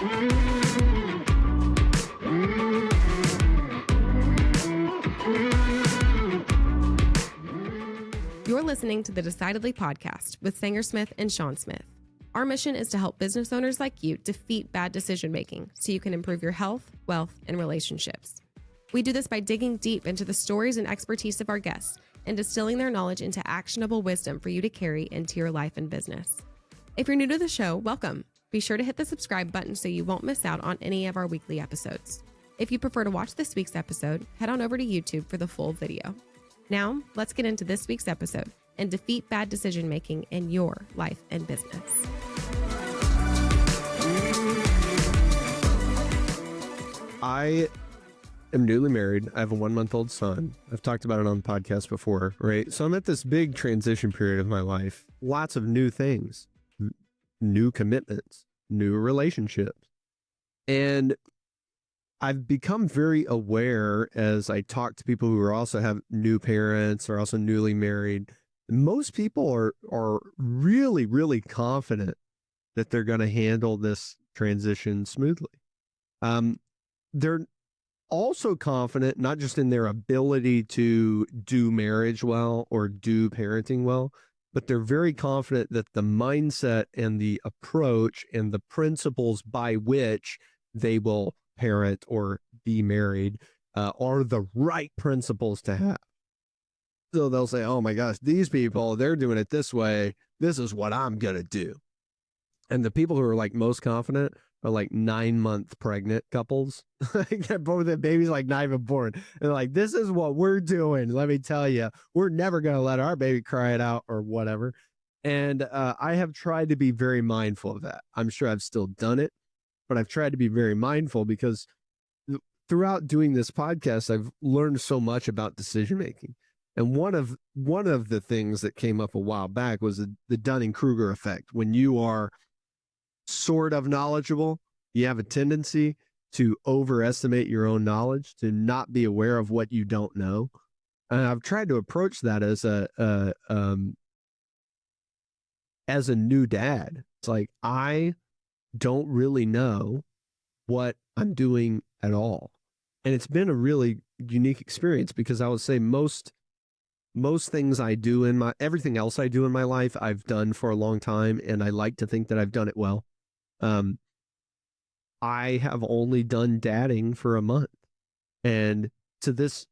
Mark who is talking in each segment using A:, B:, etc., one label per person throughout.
A: You're listening to the Decidedly podcast with Sanger Smith and Sean Smith. Our mission is to help business owners like you defeat bad decision-making so you can improve your health, wealth, and relationships. We do this by digging deep into the stories and expertise of our guests and distilling their knowledge into actionable wisdom for you to carry into your life and business. If you're new to the show, welcome. Be sure to hit the subscribe button so you won't miss out on any of our weekly episodes. If you prefer to watch this week's episode, head on over to YouTube for the full video. Now, let's get into this week's episode and defeat bad decision-making in your life and business.
B: I am newly married. I have a 1-month-old son. I've talked about it on the podcast before, right? So I'm at this big transition period of my life. Lots of new things, new commitments, new relationships. And I've become very aware as I talk to people who also have new parents or also newly married. Most people are really, really confident that they're going to handle this transition smoothly. They're also confident, not just in their ability to do marriage well or do parenting well, but they're very confident that the mindset and the approach and the principles by which they will parent or be married are the right principles to have. So they'll say, oh my gosh, these people, they're doing it this way. This is what I'm going to do. And the people who are like most confident are like 9-month pregnant couples. Both the babies like not even born. And they're like, this is what we're doing. Let me tell you, we're never going to let our baby cry it out or whatever. And I have tried to be very mindful of that. I'm sure I've still done it, but I've tried to be very mindful because throughout doing this podcast, I've learned so much about decision making. And one of the things that came up a while back was the Dunning-Kruger effect. When you are sort of knowledgeable, you have a tendency to overestimate your own knowledge, to not be aware of what you don't know. And I've tried to approach that as a new dad. It's like, I don't really know what I'm doing at all. And it's been a really unique experience because I would say most things I do everything else I do in my life, I've done for a long time. And I like to think that I've done it well. I have only done dadding for a month, and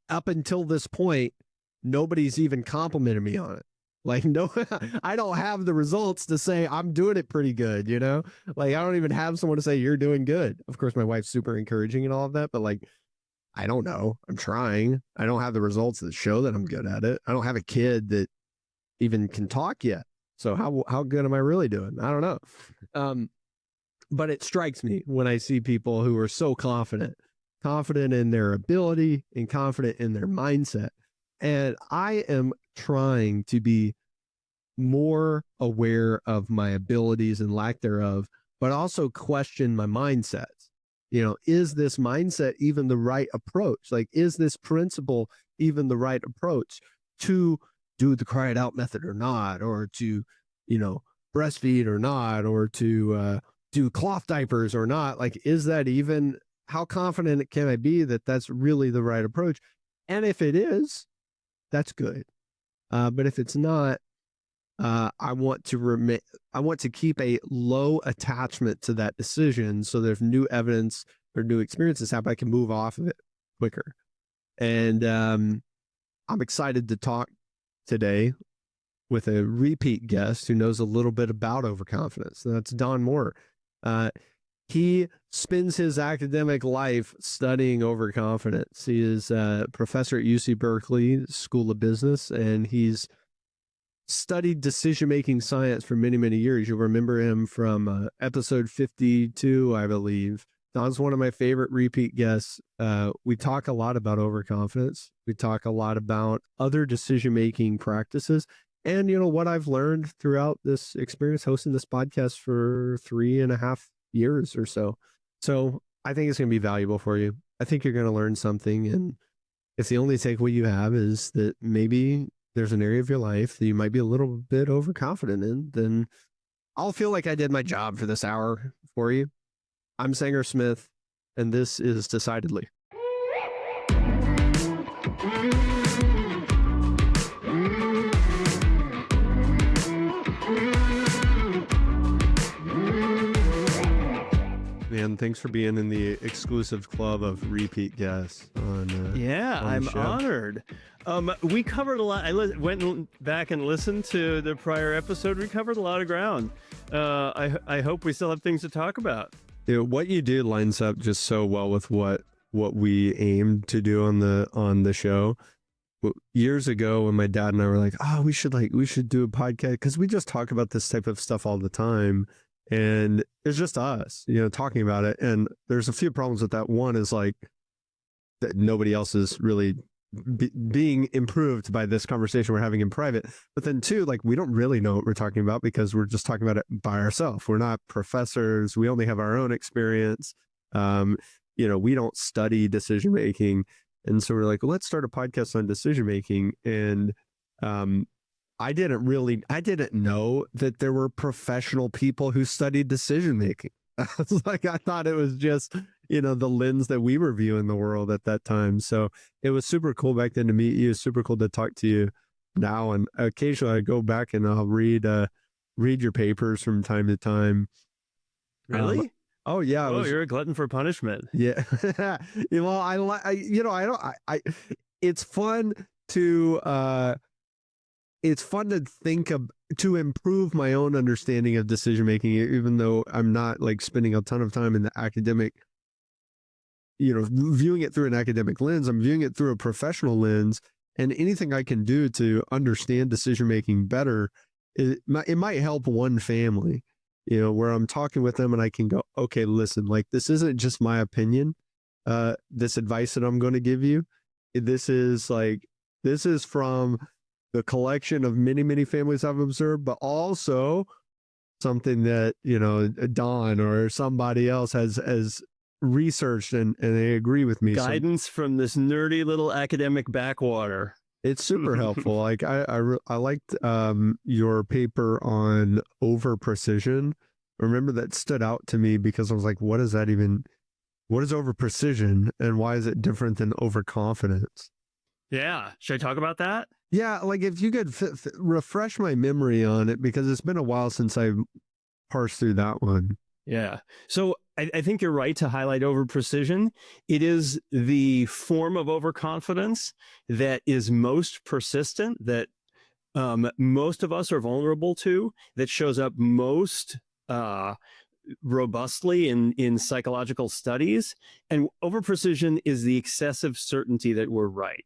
B: up until this point, nobody's even complimented me on it. Like, no, I don't have the results to say I'm doing it pretty good, you know? Like, I don't even have someone to say you're doing good. Of course, my wife's super encouraging and all of that, but like, I don't know. I'm trying. I don't have the results that show that I'm good at it. I don't have a kid that even can talk yet. So how good am I really doing? I don't know. But it strikes me when I see people who are so confident in their ability and confident in their mindset. And I am trying to be more aware of my abilities and lack thereof, but also question my mindsets. You know, is this mindset even the right approach? Like, is this principle even the right approach to do the cry it out method or not, or to, breastfeed or not, or to, do cloth diapers or not? Like, is that even, how confident can I be that that's really the right approach? And if it is, that's good. But if it's not, I want to keep a low attachment to that decision. So there's new evidence or new experiences happen, I can move off of it quicker. And I'm excited to talk today with a repeat guest who knows a little bit about overconfidence. That's Don Moore. He spends his academic life studying overconfidence. He is a professor at UC Berkeley School of Business, and he's studied decision-making science for many, many years. You'll remember him from episode 52, I believe. Don's one of my favorite repeat guests. We talk a lot about overconfidence. We talk a lot about other decision-making practices. And, what I've learned throughout this experience hosting this podcast for 3.5 years or so. So I think it's going to be valuable for you. I think you're going to learn something. And if the only takeaway you have is that maybe there's an area of your life that you might be a little bit overconfident in, then I'll feel like I did my job for this hour for you. I'm Sanger Smith, and this is Decidedly. Man, thanks for being in the exclusive club of repeat guests on
C: I'm
B: show.
C: Honored. We covered a lot. I went back and listened to the prior episode. We covered a lot of ground. I hope we still have things to talk about.
B: What you do lines up just so well with what we aimed to do on the show. Years ago, when my dad and I were like, we should do a podcast, because we just talk about this type of stuff all the time. And it's just us, talking about it. And there's a few problems with that. One is like that nobody else is really being improved by this conversation we're having in private. But then two, like, we don't really know what we're talking about because we're just talking about it by ourselves. We're not professors. We only have our own experience. We don't study decision making. And so we're like, well, let's start a podcast on decision making. And I didn't know that there were professional people who studied decision making. I thought it was just, the lens that we were viewing the world at that time. So it was super cool back then to meet you. Super cool to talk to you now. And occasionally I go back and I'll read your papers from time to time.
C: Really?
B: Oh yeah.
C: You're a glutton for punishment.
B: Yeah. Well, it's fun to, think of, to improve my own understanding of decision making, even though I'm not like spending a ton of time in the academic, viewing it through an academic lens. I'm viewing it through a professional lens, and anything I can do to understand decision making better, it might help one family, where I'm talking with them and I can go, okay, listen, like, this isn't just my opinion. This advice that I'm going to give you, this is from the collection of many, many families I've observed, but also something that, Don or somebody else has researched and they agree with me.
C: Guidance from this nerdy little academic backwater.
B: It's super helpful. Like I liked your paper on over precision. Remember, that stood out to me because I was like, what is over precision and why is it different than overconfidence?
C: Yeah. Should I talk about that?
B: Yeah, like if you could refresh my memory on it, because it's been a while since I parsed through that one.
C: Yeah. So I think you're right to highlight over precision. It is the form of overconfidence that is most persistent, that most of us are vulnerable to, that shows up most robustly in psychological studies. And over precision is the excessive certainty that we're right.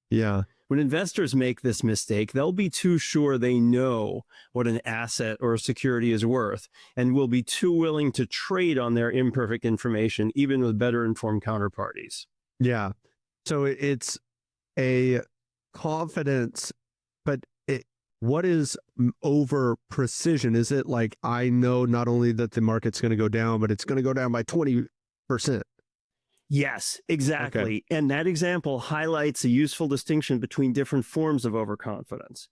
B: Yeah.
C: When investors make this mistake, they'll be too sure they know what an asset or a security is worth, and will be too willing to trade on their imperfect information, even with better informed counterparties.
B: Yeah. So it's a confidence, but what is over precision? Is it like, I know not only that the market's going to go down, but it's going to go down by 20%?
C: Yes, exactly. Okay. And that example highlights a useful distinction between different forms of overconfidence.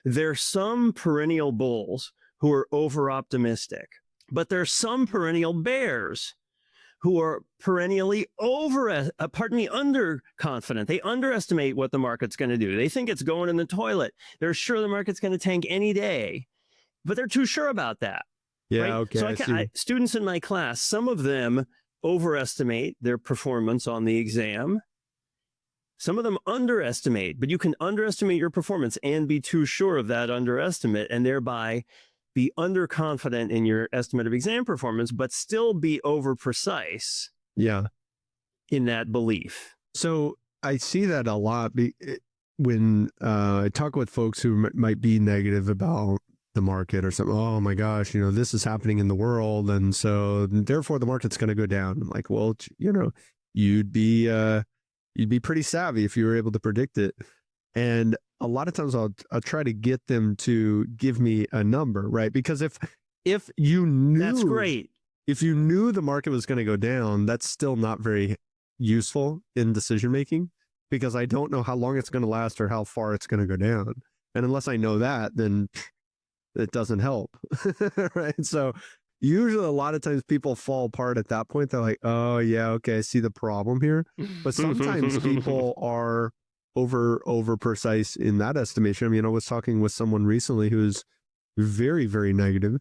C: There are some perennial bulls who are over-optimistic, but there are some perennial bears who are perennially underconfident. They underestimate what the market's going to do. They think it's going in the toilet. They're sure the market's going to tank any day, but they're too sure about that.
B: Yeah,
C: right?
B: okay.
C: So students in my class, some of them overestimate their performance on the exam. Some of them underestimate, but you can underestimate your performance and be too sure of that underestimate, and thereby be underconfident in your estimate of exam performance, but still be over precise.
B: Yeah.
C: In that belief.
B: So I see that a lot when I talk with folks who might be negative about the market or something. Oh my gosh, this is happening in the world, and so therefore the market's going to go down. I'm like, well, you'd be pretty savvy if you were able to predict it. And a lot of times I'll try to get them to give me a number, right? Because if you knew,
C: that's great.
B: If you knew the market was going to go down, that's still not very useful in decision making, because I don't know how long it's going to last or how far it's going to go down. And unless I know that, then it doesn't help. Right. So usually a lot of times people fall apart at that point. They're like, oh yeah, okay, I see the problem here. But sometimes people are over precise in that estimation. I mean, I was talking with someone recently who's very, very negative.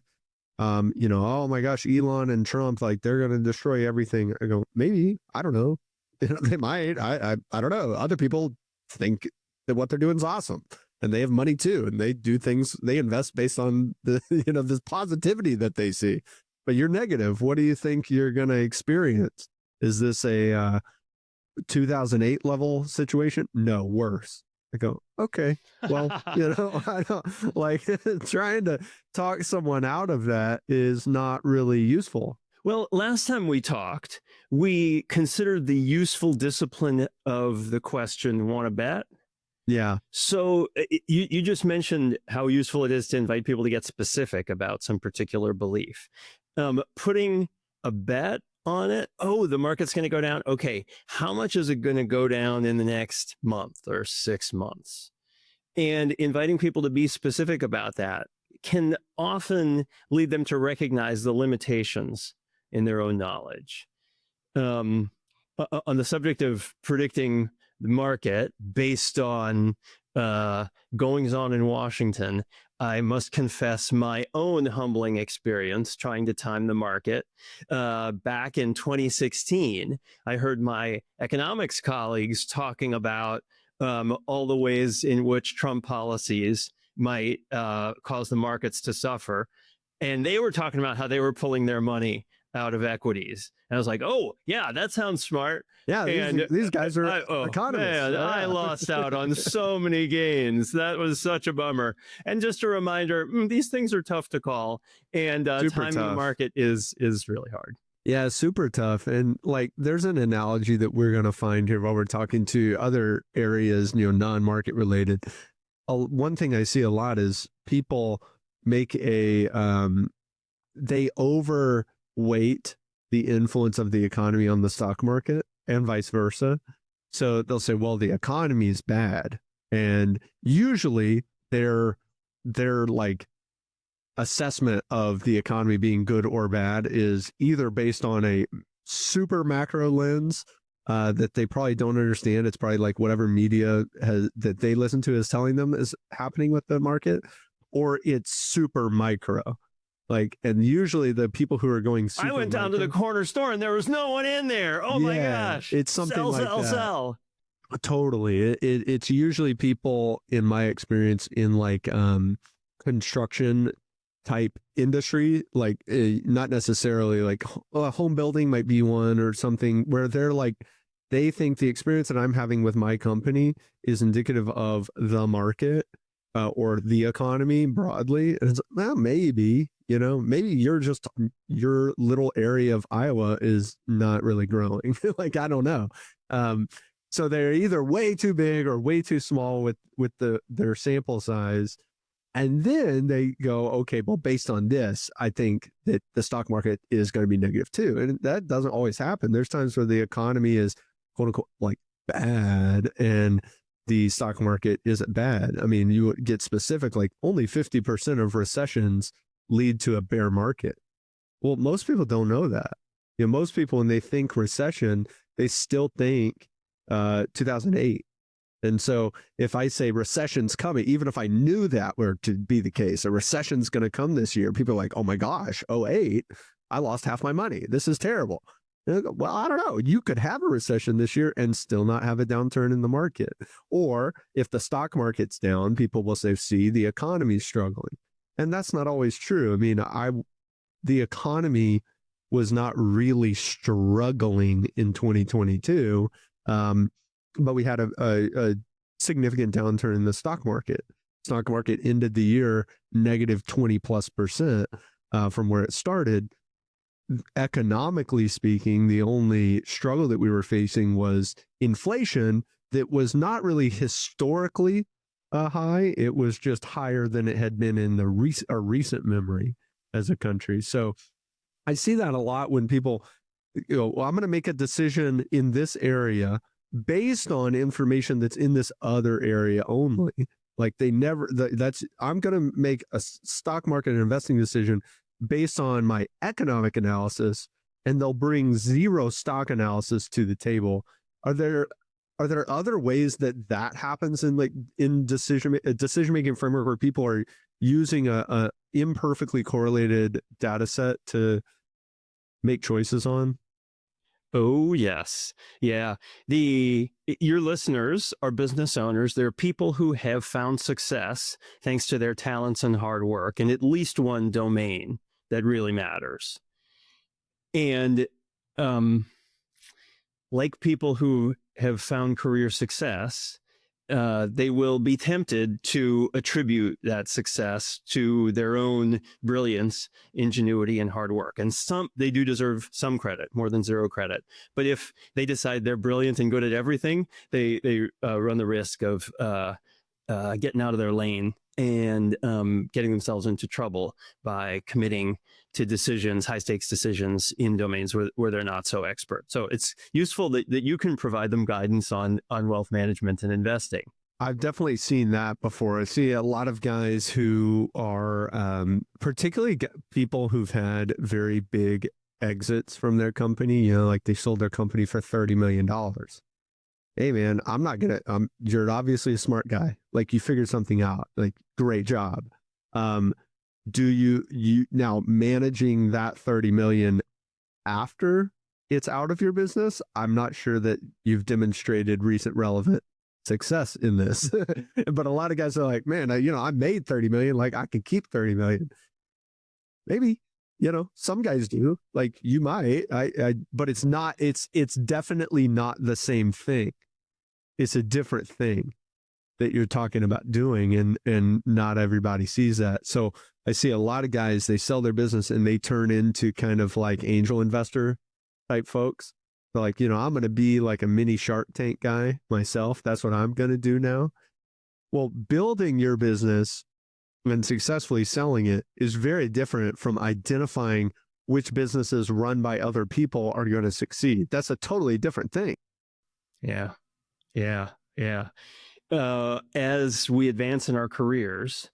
B: Oh my gosh, Elon and Trump, like they're going to destroy everything. I go, maybe, I don't know. They might. I don't know. Other people think that what they're doing is awesome, and they have money too, and they do things. They invest based on the this positivity that they see. But you're negative. What do you think you're going to experience? Is this a 2008 level situation? No, worse. I go, okay, well, I don't like trying to talk someone out of that is not really useful.
C: Well, last time we talked, we considered the useful discipline of the question, want to bet?
B: Yeah.
C: So you just mentioned how useful it is to invite people to get specific about some particular belief. Putting a bet on it. Oh, the market's going to go down. Okay, how much is it going to go down in the next month or 6 months? And inviting people to be specific about that can often lead them to recognize the limitations in their own knowledge. On the subject of predicting the market based on goings on in Washington, I must confess my own humbling experience trying to time the market. Back in 2016, I heard my economics colleagues talking about all the ways in which Trump policies might cause the markets to suffer. And they were talking about how they were pulling their money out of equities. And I was like, oh, yeah, that sounds smart.
B: Yeah, these guys are economists.
C: Man, I lost out on so many gains. That was such a bummer. And just a reminder, these things are tough to call. And timing the market is really hard.
B: Yeah, super tough. And like, there's an analogy that we're going to find here while we're talking to other areas, non-market related. One thing I see a lot is people make they overweight the influence of the economy on the stock market and vice versa. So they'll say, well, the economy is bad. And usually their like assessment of the economy being good or bad is either based on a super macro lens that they probably don't understand. It's probably like whatever media that they listen to is telling them is happening with the market, or it's super micro. Like, and usually the people who are going super
C: I went down to the corner store and there was no one in there. Oh my gosh.
B: It's something
C: sell.
B: Totally. It's usually people, in my experience, in like construction type industry, like not necessarily like home building might be one or something, where they're like, they think the experience that I'm having with my company is indicative of the market or the economy broadly. And it's, well, maybe, maybe your little area of Iowa is not really growing. Like, I don't know. So they're either way too big or way too small with their sample size. And then they go, okay, well, based on this, I think that the stock market is going to be negative too. And that doesn't always happen. There's times where the economy is quote unquote like bad and the stock market isn't bad. I mean, you get specific, like only 50% of recessions lead to a bear market. Well, most people don't know that. Most people, when they think recession, they still think 2008. And so if I say recession's coming, even if I knew that were to be the case, a recession's going to come this year, people are like, oh my gosh, 2008, I lost half my money. This is terrible. Go, well, I don't know. You could have a recession this year and still not have a downturn in the market. Or if the stock market's down, people will say, see, the economy's struggling. And that's not always true. I mean, the economy was not really struggling in 2022. But we had a significant downturn in the stock market. Stock market ended the year negative 20+% from where it started. Economically speaking, the only struggle that we were facing was inflation that was not really historically high. It was just higher than it had been in the recent memory as a country. So I see that a lot when people, well, I'm going to make a decision in this area based on information that's in this other area only. Like I'm going to make a stock market investing decision based on my economic analysis, and they'll bring zero stock analysis to the table. Are there other ways that happens in decision making framework where people are using a imperfectly correlated data set to make choices on?
C: Oh, yes. Yeah. Your listeners are business owners. They're people who have found success thanks to their talents and hard work in at least one domain that really matters. And like people who have found career success, they will be tempted to attribute that success to their own brilliance, ingenuity, and hard work. And they do deserve some credit, more than zero credit. But if they decide they're brilliant and good at everything, they run the risk of getting out of their lane and getting themselves into trouble by committing to decisions, high stakes decisions in domains where they're not so expert. So it's useful that you can provide them guidance on wealth management and investing.
B: I've definitely seen that before. I see a lot of guys who are particularly people who've had very big exits from their company, like they sold their company for $30 million. Hey man, I'm not gonna, you're obviously a smart guy. Like you figured something out, like great job. Do you now managing that 30 million after it's out of your business? I'm not sure that you've demonstrated recent relevant success in this, but a lot of guys are like, man, I made 30 million. Like I can keep 30 million. Maybe, some guys do, like you might, but it's not, it's definitely not the same thing. It's a different thing that you're talking about doing, and not everybody sees that. So I see a lot of guys, they sell their business and they turn into kind of like angel investor type folks. They're like, I'm going to be like a mini Shark Tank guy myself. That's what I'm going to do now. Well, building your business and successfully selling it is very different from identifying which businesses run by other people are going to succeed. That's a totally different thing.
C: Yeah. As we advance in our careers,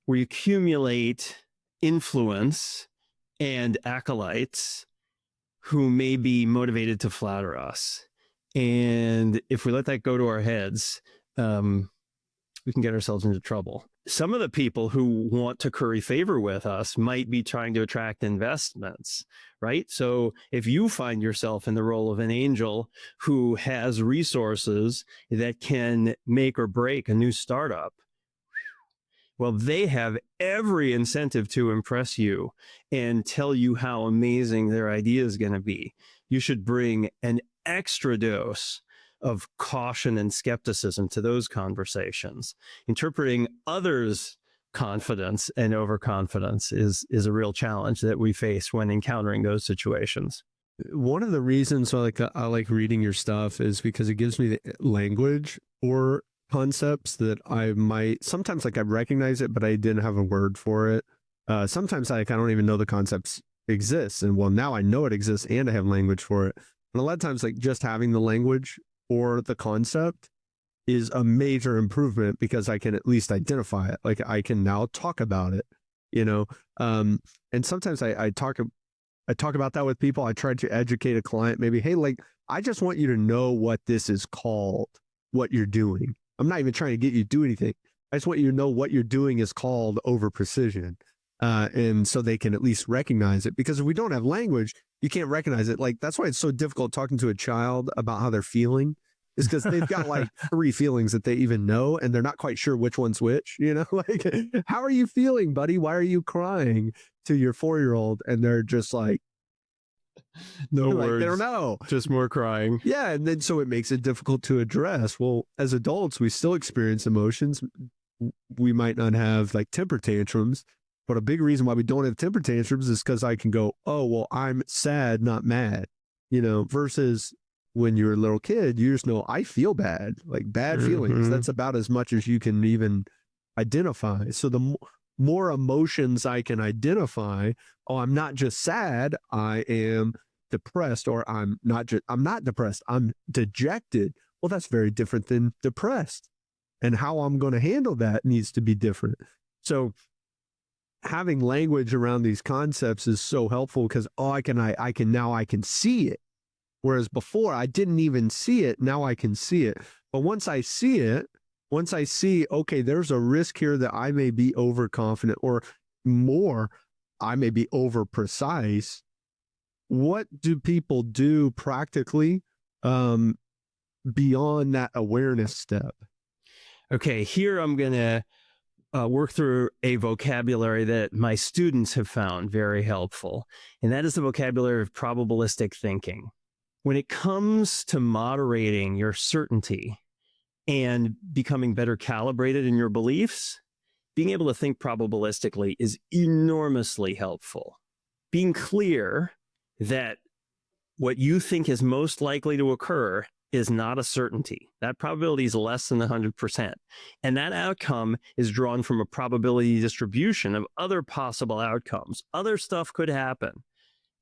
C: we accumulate influence and acolytes who may be motivated to flatter us. And if we let that go to our heads, we can get ourselves into trouble. Some of the people who want to curry favor with us might be trying to attract investments, right? So if you find yourself in the role of an angel who has resources that can make or break a new startup, well, they have every incentive to impress you and tell you how amazing their idea is going to be. You should bring an extra dose of caution and skepticism to those conversations. Interpreting others' confidence and overconfidence is a real challenge that we face when encountering those situations.
B: One of the reasons I like reading your stuff is because it gives me the language or concepts that I might sometimes I recognize it, but I didn't have a word for it. Sometimes I don't even know the concepts exist, and well, now I know it exists and I have language for it. And a lot of times, just having the language or the concept is a major improvement because I can at least identify it. Like I can now talk about it, and sometimes I talk about that with people. I try to educate a client, maybe, hey, I just want you to know what this is called, what you're doing. I'm not even trying to get you to do anything. I just want you to know what you're doing is called over precision. And so they can at least recognize it, because if we don't have language, you can't recognize it. That's why it's so difficult talking to a child about how they're feeling, is because they've got 3 feelings that they even know, and they're not quite sure which one's which, how are you feeling, buddy? Why are you crying to your 4-year-old? And they're just
C: no words.
B: They don't know.
C: Just more crying.
B: Yeah. And then so it makes it difficult to address. Well, as adults, we still experience emotions. We might not have temper tantrums, but a big reason why we don't have temper tantrums is because I can go, oh, well, I'm sad, not mad, versus when you're a little kid, you just know I feel bad, bad feelings. That's about as much as you can even identify. So the more emotions I can identify, oh, I'm not just sad, I am depressed, or I'm not depressed, I'm dejected. Well, that's very different than depressed. And how I'm going to handle that needs to be different. So having language around these concepts is so helpful because I can see it. Whereas before I didn't even see it. Now I can see it. But once I see, okay, there's a risk here that I may be overconfident, or more, I may be over precise. What do people do practically beyond that awareness step?
C: Okay, here I'm going to work through a vocabulary that my students have found very helpful, and that is the vocabulary of probabilistic thinking. When it comes to moderating your certainty and becoming better calibrated in your beliefs, being able to think probabilistically is enormously helpful. Being clear that what you think is most likely to occur is not a certainty. That probability is less than 100%. And that outcome is drawn from a probability distribution of other possible outcomes. Other stuff could happen.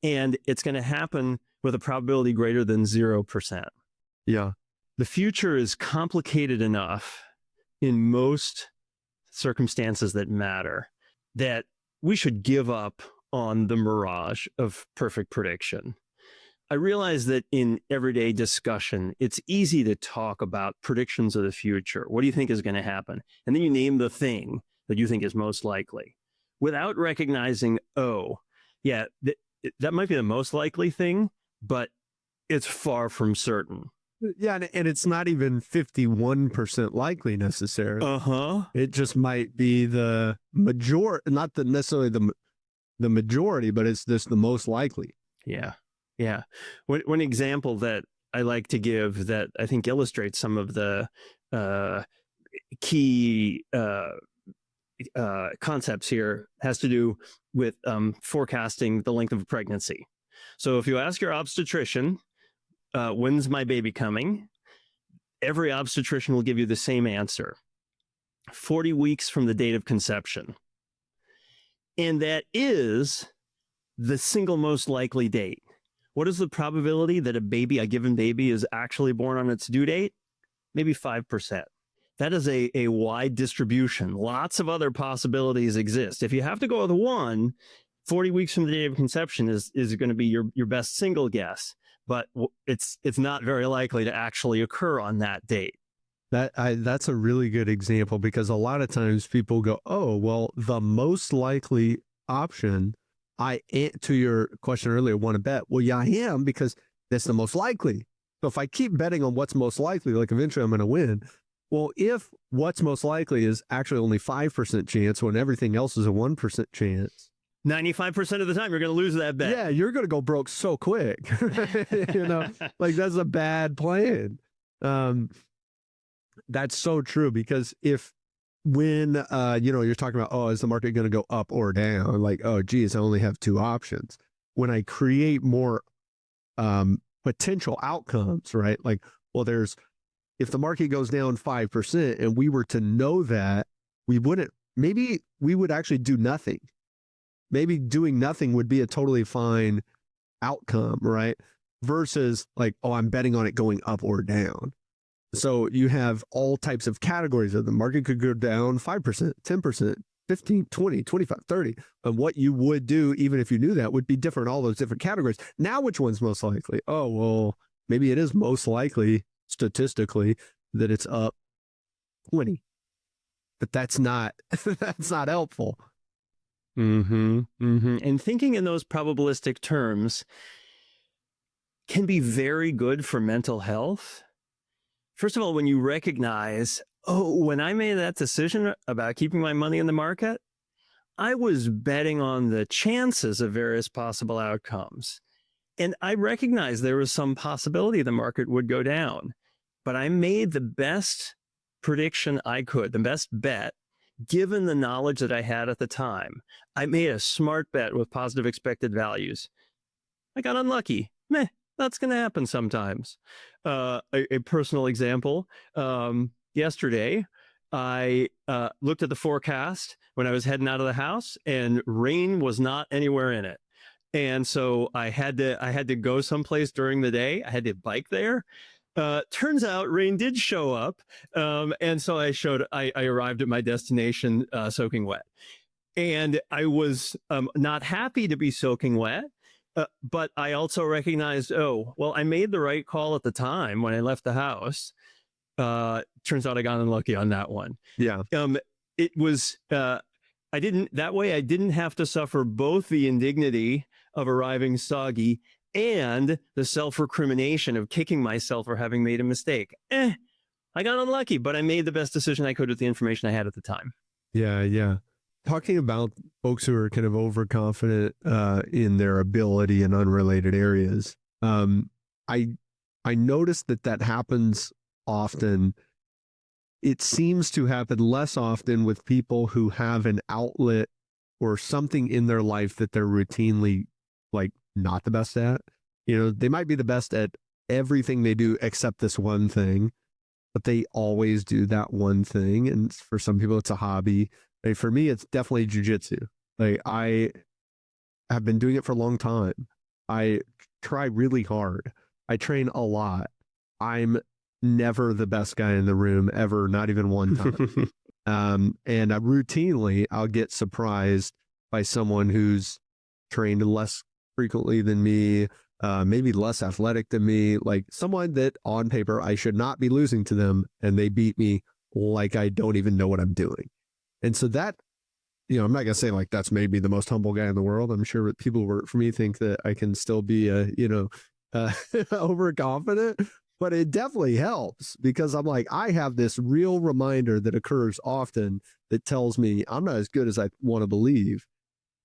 C: And it's going to happen with a probability greater than 0%.
B: Yeah.
C: The future is complicated enough in most circumstances that matter that we should give up on the mirage of perfect prediction. I realize that in everyday discussion, it's easy to talk about predictions of the future. What do you think is going to happen? And then you name the thing that you think is most likely without recognizing, that might be the most likely thing, but it's far from certain.
B: Yeah, and it's not even 51% likely necessarily. It just might be the majority, not necessarily the majority, but it's just the most likely.
C: Yeah. One example that I like to give that I think illustrates some of the key concepts here has to do with forecasting the length of a pregnancy. So if you ask your obstetrician, when's my baby coming? Every obstetrician will give you the same answer: 40 weeks from the date of conception. And that is the single most likely date. What is the probability that a given baby is actually born on its due date? Maybe 5%. That is a wide distribution. Lots of other possibilities exist. If you have to go with one, 40 weeks from the date of conception is going to be your best single guess, but it's not very likely to actually occur on that date.
B: That's a really good example, because a lot of times people go, oh, well, the most likely option, to your question earlier, want to bet. Well, yeah, I am, because that's the most likely. So if I keep betting on what's most likely, like eventually I'm going to win. Well, if what's most likely is actually only 5% chance when everything else is a 1% chance,
C: 95% of the time you're going to lose that bet.
B: Yeah, you're going to go broke so quick. Like that's a bad plan. That's so true, because when you're talking about, oh, is the market going to go up or down? Like, oh, geez, I only have two options. When I create more potential outcomes, right? Like, well, if the market goes down 5% and we were to know that, maybe we would actually do nothing. Maybe doing nothing would be a totally fine outcome, right? Versus like, oh, I'm betting on it going up or down. So you have all types of categories of the market could go down 5%, 10%, 15, 20, 25, 30. And what you would do, even if you knew that, would be different, all those different categories. Now, which one's most likely? Oh, well, maybe it is most likely statistically that it's up 20. But that's not helpful.
C: And thinking in those probabilistic terms can be very good for mental health. First of all, when you recognize, when I made that decision about keeping my money in the market, I was betting on the chances of various possible outcomes. And I recognized there was some possibility the market would go down. But I made the best prediction I could, the best bet, given the knowledge that I had at the time. I made a smart bet with positive expected values. I got unlucky. That's going to happen sometimes. A personal example, yesterday, I looked at the forecast when I was heading out of the house, and rain was not anywhere in it. And so I had to go someplace during the day. I had to bike there. Turns out rain did show up. And so I arrived at my destination soaking wet. And I was not happy to be soaking wet. But I also recognized, oh, well, I made the right call at the time when I left the house. Turns out I got unlucky on that one.
B: Yeah.
C: It was, I didn't have to suffer both the indignity of arriving soggy and the self-recrimination of kicking myself for having made a mistake. I got unlucky, but I made the best decision I could with the information I had at the time.
B: Yeah. Yeah. Talking about folks who are kind of overconfident in their ability in unrelated areas, I noticed that happens often. It seems to happen less often with people who have an outlet or something in their life that they're routinely like not the best at. You know, they might be the best at everything they do except this one thing, but they always do that one thing. And for some people, it's a hobby. Like for me, it's definitely jujitsu. Like I have been doing it for a long time. I try really hard. I train a lot. I'm never the best guy in the room ever, not even one time. And I'll get surprised by someone who's trained less frequently than me, maybe less athletic than me, like someone that on paper I should not be losing to them, and they beat me like I don't even know what I'm doing. And so that, you know, I'm not going to say like that's maybe the most humble guy in the world. I'm sure people who work for me think that I can still be overconfident, but it definitely helps because I'm like, I have this real reminder that occurs often that tells me I'm not as good as I want to believe.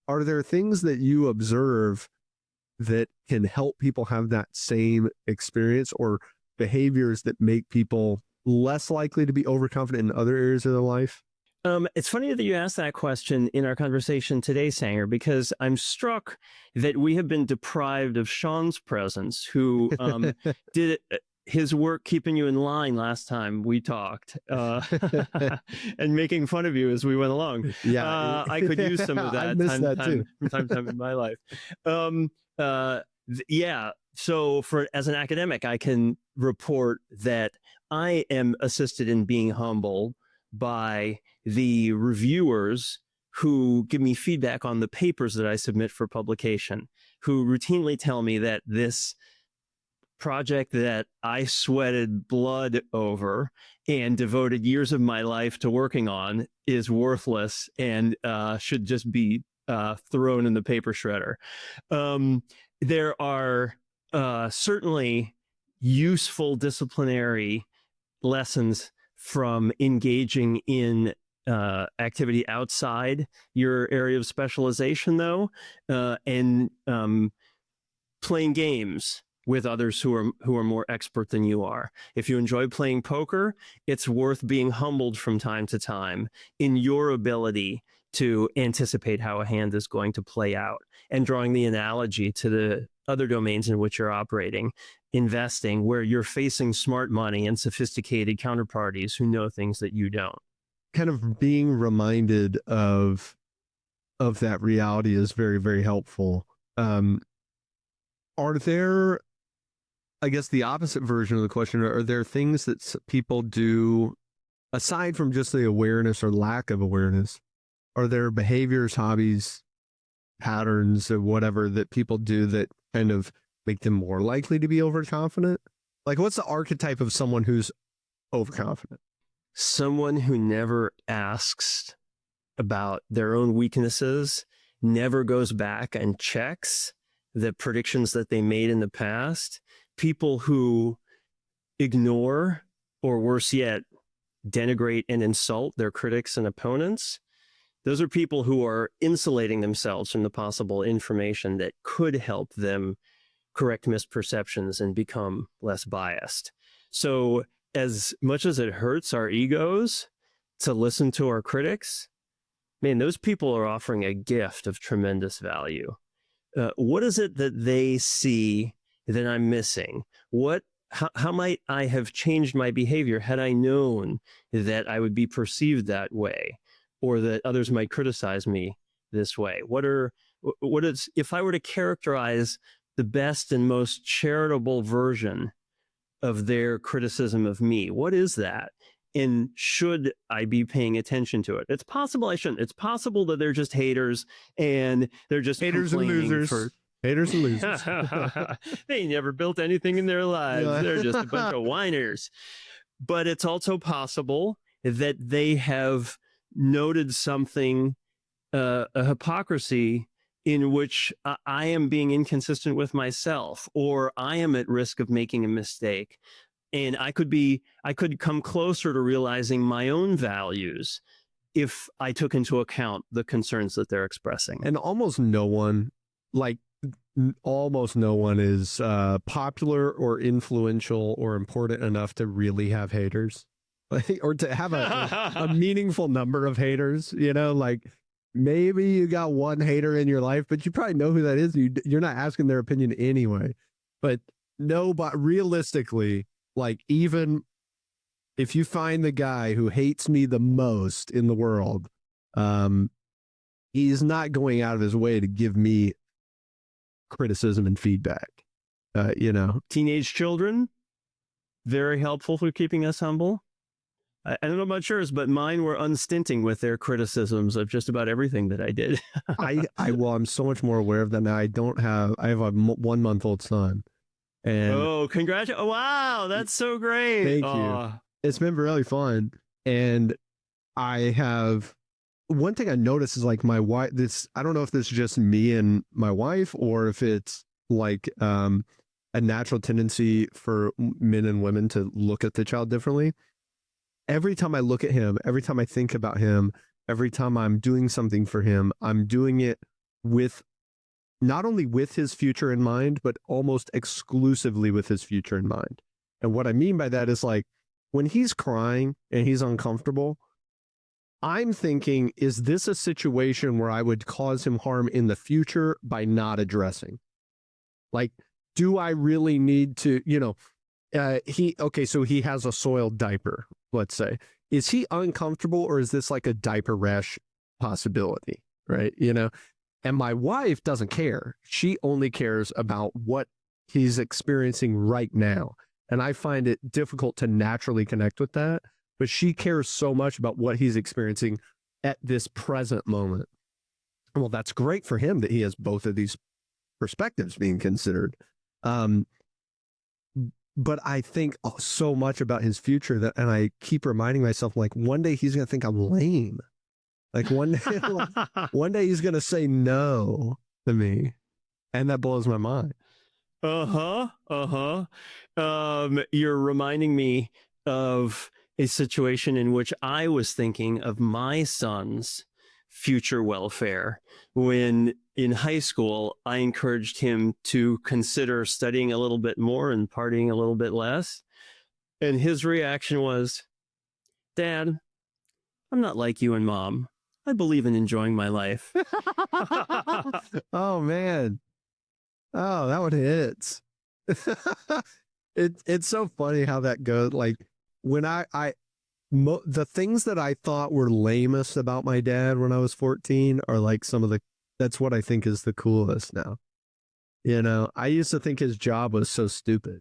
B: Are there things that you observe that can help people have that same experience, or behaviors that make people less likely to be overconfident in other areas of their life?
C: It's funny that you asked that question in our conversation today, Sanger, because I'm struck that we have been deprived of Sean's presence, who did his work keeping you in line last time we talked, and making fun of you as we went along.
B: Yeah,
C: I could use some of that,
B: I miss that too.
C: from time to time in my life. Yeah. So as an academic, I can report that I am assisted in being humble by the reviewers who give me feedback on the papers that I submit for publication, who routinely tell me that this project that I sweated blood over and devoted years of my life to working on is worthless and should just be thrown in the paper shredder. There are certainly useful disciplinary lessons from engaging in activity outside your area of specialization, though, and playing games with others who are more expert than you are. If you enjoy playing poker, it's worth being humbled from time to time in your ability to anticipate how a hand is going to play out, and drawing the analogy to the other domains in which you're operating, investing, where you're facing smart money and sophisticated counterparties who know things that you don't.
B: Kind of being reminded of that reality is very, very helpful. Are there, I guess the opposite version of the question, are there things that people do aside from just the awareness or lack of awareness? Are there behaviors, hobbies, patterns, or whatever that people do that kind of make them more likely to be overconfident? Like, what's the archetype of someone who's overconfident?
C: Someone who never asks about their own weaknesses, never goes back and checks the predictions that they made in the past. People who ignore, or worse yet, denigrate and insult their critics and opponents. Those are people who are insulating themselves from the possible information that could help them correct misperceptions and become less biased. So as much as it hurts our egos to listen to our critics, man, those people are offering a gift of tremendous value. What is it that they see that I'm missing? How might I have changed my behavior had I known that I would be perceived that way, or that others might criticize me this way? If I were to characterize the best and most charitable version of their criticism of me, what is that? And should I be paying attention to it? It's possible I shouldn't. It's possible that they're just haters and they're just
B: Haters and
C: complaining
B: losers. Haters and losers.
C: They never built anything in their lives.
B: Yeah.
C: They're just a bunch of whiners. But it's also possible that they have noted something, a hypocrisy in which I am being inconsistent with myself, or I am at risk of making a mistake. And I could come closer to realizing my own values if I took into account the concerns that they're expressing.
B: And almost no one is popular or influential or important enough to really have haters, or to have a meaningful number of haters. Like maybe you got one hater in your life, but you probably know who that is. You're not asking their opinion anyway. But realistically, like even if you find the guy who hates me the most in the world, he's not going out of his way to give me criticism and feedback.
C: Teenage children, very helpful for keeping us humble. I don't know about yours, but mine were unstinting with their criticisms of just about everything that I did.
B: I'm so much more aware of that now. I have a 1-month-old son. And
C: congratulations. Oh, wow, that's so great.
B: Thank you. It's been really fun. And I have one thing I noticed is like my wife, I don't know if this is just me and my wife, or if it's like a natural tendency for men and women to look at the child differently. Every time I look at him, every time I think about him, every time I'm doing something for him, I'm doing it with not only with his future in mind, but almost exclusively with his future in mind. And what I mean by that is like when he's crying and he's uncomfortable, I'm thinking, is this a situation where I would cause him harm in the future by not addressing? Like, do I really need to, so he has a soiled diaper, let's say. Is he uncomfortable, or is this like a diaper rash possibility, right? And my wife doesn't care. She only cares about what he's experiencing right now. And I find it difficult to naturally connect with that. But she cares so much about what he's experiencing at this present moment. Well, that's great for him that he has both of these perspectives being considered. But I think so much about his future and I keep reminding myself, like, one day he's going to think I'm lame. Like one day he's going to say no to me. And that blows my mind.
C: You're reminding me of a situation in which I was thinking of my son's future welfare when in high school I encouraged him to consider studying a little bit more and partying a little bit less. And his reaction was, "Dad, I'm not like you and Mom. I believe in enjoying my life."
B: Oh, man. Oh, that one hits. It's so funny how that goes. Like when the things that I thought were lamest about my dad when I was 14 are like that's what I think is the coolest now. I used to think his job was so stupid.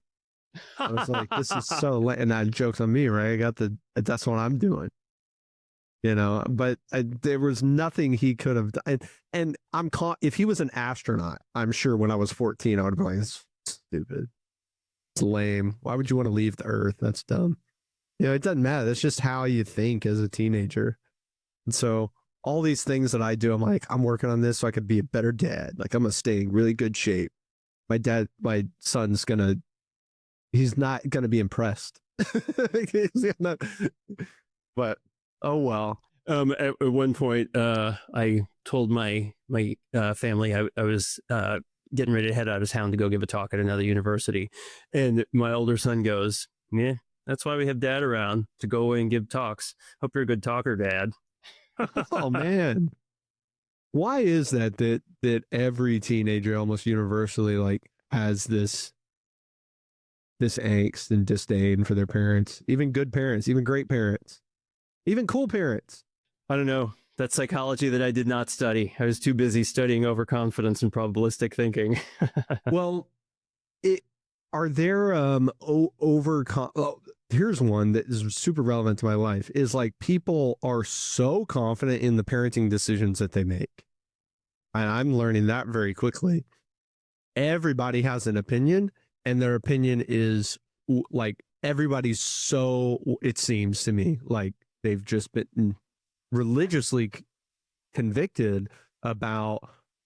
B: I was like, this is so lame. And that joke's on me, right? That's what I'm doing. But there was nothing he could have done. And if he was an astronaut, I'm sure when I was 14, I would be like, it's stupid. It's lame. Why would you want to leave the earth? That's dumb. It doesn't matter. That's just how you think as a teenager. And so all these things that I do, I'm like, I'm working on this so I could be a better dad. Like I'm going to stay in really good shape. My son's he's not going to be impressed. But oh well.
C: At one point, I told my family I was getting ready to head out of town to go give a talk at another university, and my older son goes, "Yeah, that's why we have Dad around, to go away and give talks. Hope you're a good talker, Dad."
B: Oh man, why is that every teenager almost universally like has this angst and disdain for their parents, even good parents, even great parents, even cool parents?
C: I don't know. That's psychology that I did not study. I was too busy studying overconfidence and probabilistic thinking.
B: Well, are there here's one that is super relevant to my life, is like people are so confident in the parenting decisions that they make. And I'm learning that very quickly. Everybody has an opinion, and their opinion is like everybody's so, it seems to me, like they've just been religiously convicted about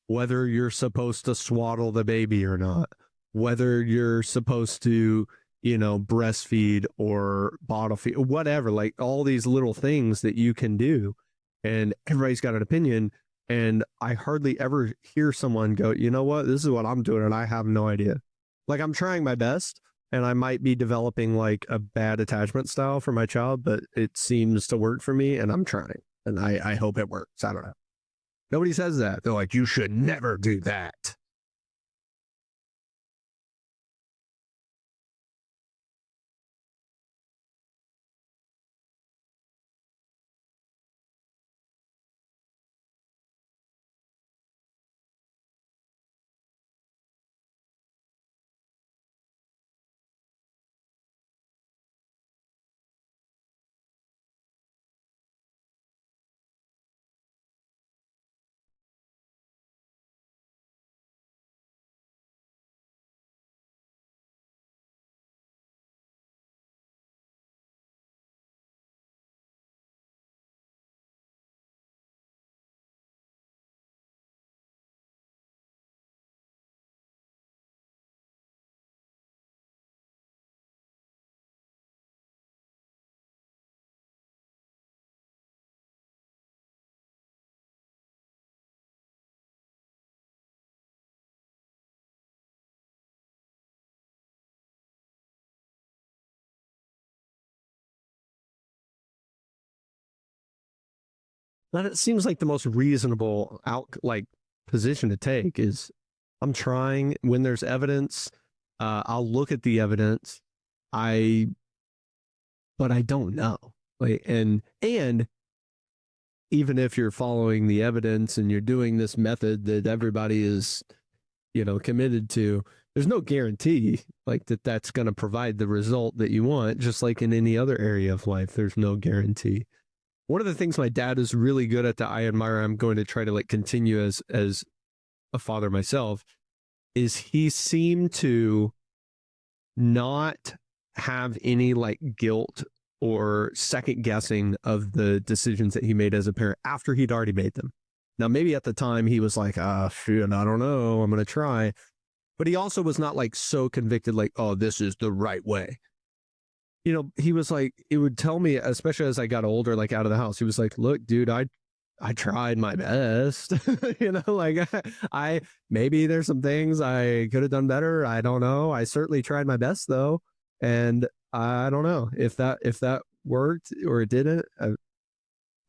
B: whether you're supposed to swaddle the baby or not, whether you're supposed to, breastfeed or bottle feed, whatever, like all these little things that you can do. And everybody's got an opinion. And I hardly ever hear someone go, you know what, this is what I'm doing, and I have no idea. Like, I'm trying my best, and I might be developing like a bad attachment style for my child, but it seems to work for me, and I'm trying. And I hope it works. I don't know. Nobody says that. They're like, you should never do that. That seems like the most reasonable position to take is, I'm trying. When there's evidence, I'll look at the evidence. But I don't know. Like, and even if you're following the evidence and you're doing this method that everybody is, committed to, there's no guarantee like that's going to provide the result that you want. Just like in any other area of life, there's no guarantee. One of the things my dad is really good at that I admire, I'm going to try to continue as a father myself, is he seemed to not have any guilt or second guessing of the decisions that he made as a parent after he'd already made them. Now, maybe at the time he was like, shoot, I don't know, I'm going to try. But he also was not so convicted, oh, this is the right way. He was like, it would tell me, especially as I got older, out of the house, he was like, look, dude, I tried my best. I maybe there's some things I could have done better. I don't know. I certainly tried my best though. And I don't know if that worked or it didn't.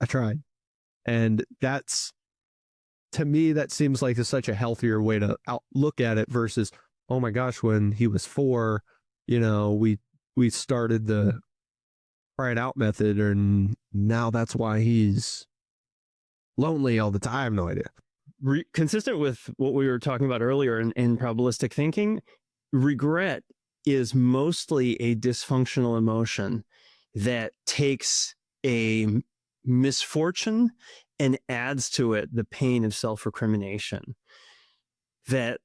B: I tried. And that's, to me, that seems like such a healthier way to look at it versus, oh my gosh, when he was 4, we started the try it out method, and now that's why he's lonely all the time. No idea.
C: Consistent with what we were talking about earlier in probabilistic thinking, regret is mostly a dysfunctional emotion that takes a misfortune and adds to it the pain of self-recrimination. That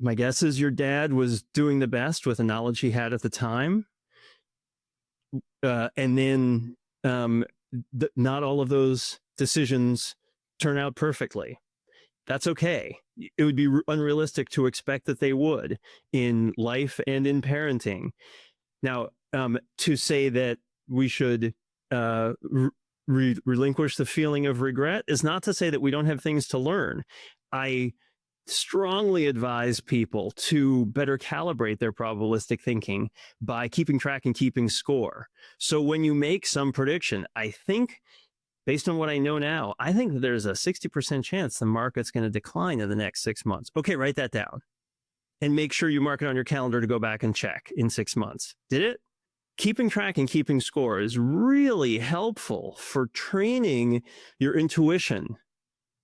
C: my guess is your dad was doing the best with the knowledge he had at the time. And then not all of those decisions turn out perfectly. That's okay. It would be unrealistic to expect that they would in life and in parenting. Now, to say that we should relinquish the feeling of regret is not to say that we don't have things to learn. I strongly advise people to better calibrate their probabilistic thinking by keeping track and keeping score. So when you make some prediction, I think, based on what I know now, I think that there's a 60% chance the market's going to decline in the next 6 months. Okay, write that down. And make sure you mark it on your calendar to go back and check in 6 months. Did it? Keeping track and keeping score is really helpful for training your intuition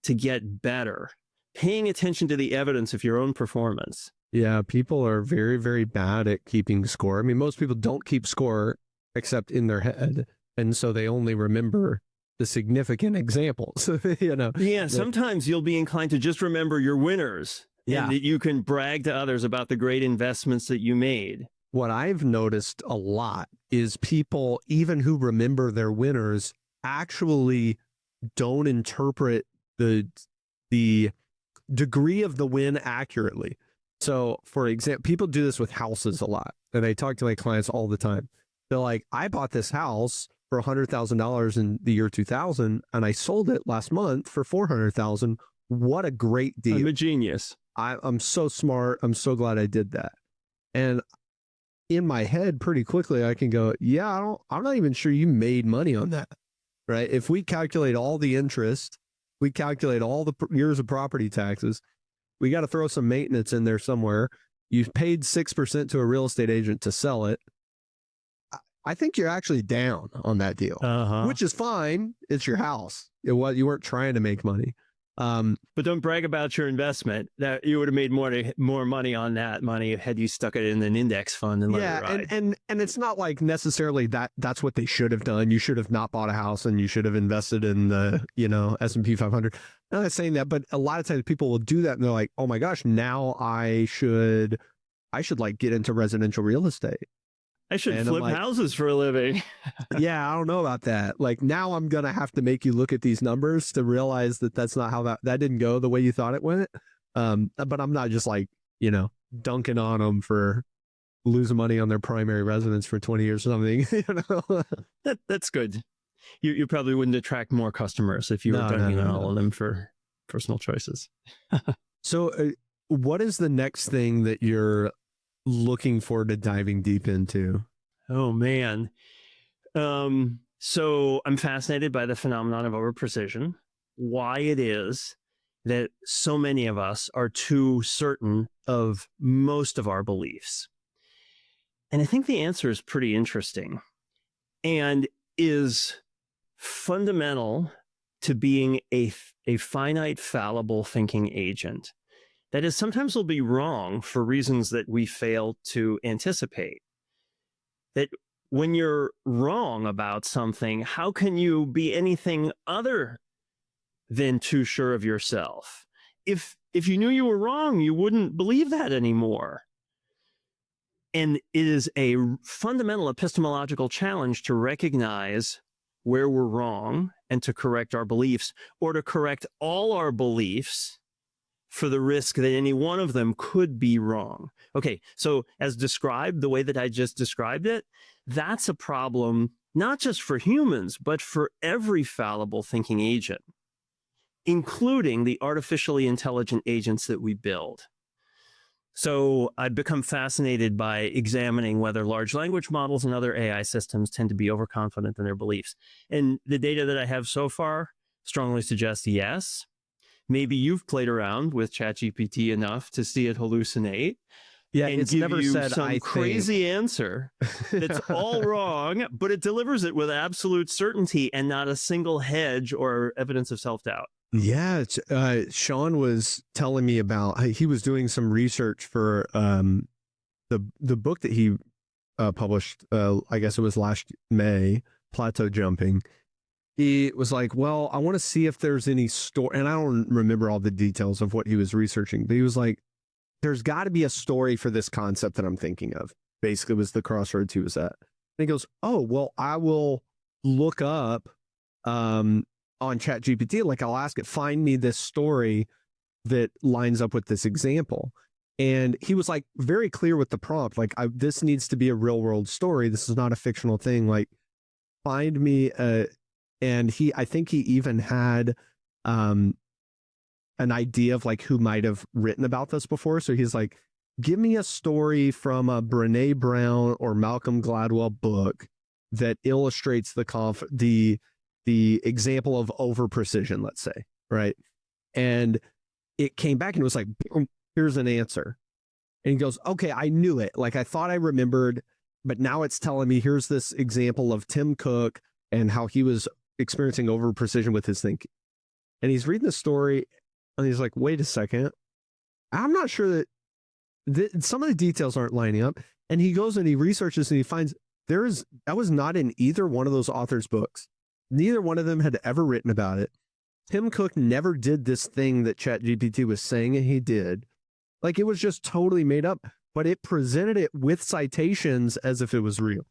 C: to get better. Paying attention to the evidence of your own performance.
B: Yeah, people are very, very bad at keeping score. I mean, most people don't keep score except in their head. And so they only remember the significant examples, you know.
C: Yeah, sometimes you'll be inclined to just remember your winners.
B: Yeah.
C: And that you can brag to others about the great investments that you made.
B: What I've noticed a lot is people, even who remember their winners, actually don't interpret the degree of the win accurately. So, for example, people do this with houses a lot, and I talk to my clients all the time. They're like, I bought this house for $100,000 in the year 2000, and I sold it last month for $400,000. What a great deal.
C: I'm a genius.
B: I'm so smart. I'm so glad I did that. And in my head, pretty quickly, I can go, yeah, I'm not even sure you made money on that, right? If we calculate all the interest, we calculate all the years of property taxes, we got to throw some maintenance in there somewhere. You've paid 6% to a real estate agent to sell it. I think you're actually down on that deal, which is fine. It's your house. You weren't trying to make money.
C: But don't brag about your investment. That you would have made more money on that money had you stuck it in an index fund and let it ride.
B: And it's not like necessarily that's what they should have done. You should have not bought a house and you should have invested in the, S&P 500. I'm not saying that, but a lot of times people will do that and they're like, oh my gosh, now I should like get into residential real estate.
C: I should flip houses for a living.
B: Yeah, I don't know about that. Like now I'm going to have to make you look at these numbers to realize that that's not how that didn't go the way you thought it went. But I'm not just like, dunking on them for losing money on their primary residence for 20 years or something.
C: That's good. You probably wouldn't attract more customers if you were dunking on all of them for personal choices.
B: So what is the next thing that you're looking forward to diving deep into?
C: Oh man. So I'm fascinated by the phenomenon of overprecision, why it is that so many of us are too certain of most of our beliefs. And I think the answer is pretty interesting and is fundamental to being a finite, fallible thinking agent. That is, sometimes we'll be wrong for reasons that we fail to anticipate. That when you're wrong about something, how can you be anything other than too sure of yourself? If you knew you were wrong, you wouldn't believe that anymore. And it is a fundamental epistemological challenge to recognize where we're wrong and to correct our beliefs, or to correct all our beliefs for the risk that any one of them could be wrong. Okay, so as described, the way that I just described it, that's a problem not just for humans, but for every fallible thinking agent, including the artificially intelligent agents that we build. So I've become fascinated by examining whether large language models and other AI systems tend to be overconfident in their beliefs. And the data that I have so far strongly suggests yes. Maybe you've played around with ChatGPT enough to see it hallucinate.
B: Yeah,
C: and
B: it's
C: give
B: never
C: you
B: said
C: some crazy answer that's all wrong, but it delivers it with absolute certainty and not a single hedge or evidence of self-doubt.
B: Yeah, Sean was telling me about, he was doing some research for the book that he published, I guess it was last May, Plateau Jumping. He was like, well, I want to see if there's any story, and I don't remember all the details of what he was researching, but he was like, there's got to be a story for this concept that I'm thinking of. Basically was the crossroads he was at. And he goes, oh, well, I will look up on ChatGPT, like I'll ask it, find me this story that lines up with this example. And he was like very clear with the prompt, like this needs to be a real world story. This is not a fictional thing. Like find me and I think he even had an idea of like who might have written about this before. So he's like, give me a story from a Brené Brown or Malcolm Gladwell book that illustrates the example of over precision, let's say, right? And it came back and it was like, boom, here's an answer. And he goes, okay, I knew it. Like I thought I remembered, but now it's telling me here's this example of Tim Cook and how he was experiencing over precision with his thinking. And he's reading the story and he's like, wait a second. I'm not sure that some of the details aren't lining up. And he goes and he researches and he finds that was not in either one of those authors' books. Neither one of them had ever written about it. Tim Cook never did this thing that ChatGPT was saying he did. Like, it was just totally made up, but it presented it with citations as if it was real.